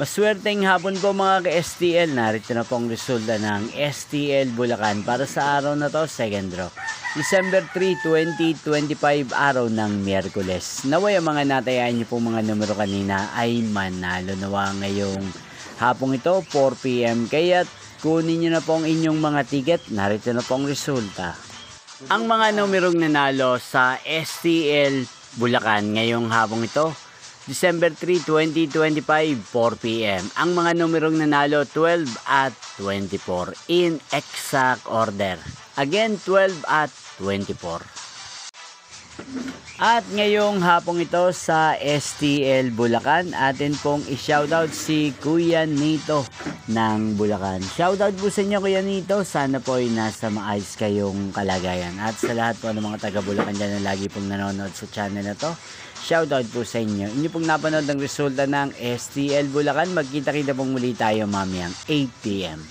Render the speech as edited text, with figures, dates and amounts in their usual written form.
Maswerteng hapon po mga ka-STL. Narito na pong resulta ng STL Bulacan para sa araw na to, second draw. December 3, 2025, araw ng Miyerkules. Naway ang mga natayaan nyo pong mga numero kanina ay manalo nawa ngayong hapong ito, 4 PM. Kaya kunin nyo na pong inyong mga ticket. Narito na pong resulta. Ang mga numerong nanalo sa STL Bulacan ngayong hapong ito, December 3, 2025, 4 PM. Ang mga numerong nanalo 12 at 24 in exact order. Again, 12 at 24. At ngayong hapong ito sa STL Bulacan, atin pong i-shoutout si Kuya Nito ng Bulacan. Shoutout po sa inyo Kuya Nito, sana po ay nasa maayos kayong kalagayan. At sa lahat po ng mga taga Bulacan dyan na lagi pong nanonood sa channel na to, shoutout po sa inyo. Inyo pong napanood ang resulta ng STL Bulacan. Magkita-kita pong muli tayo mamayang 8 PM.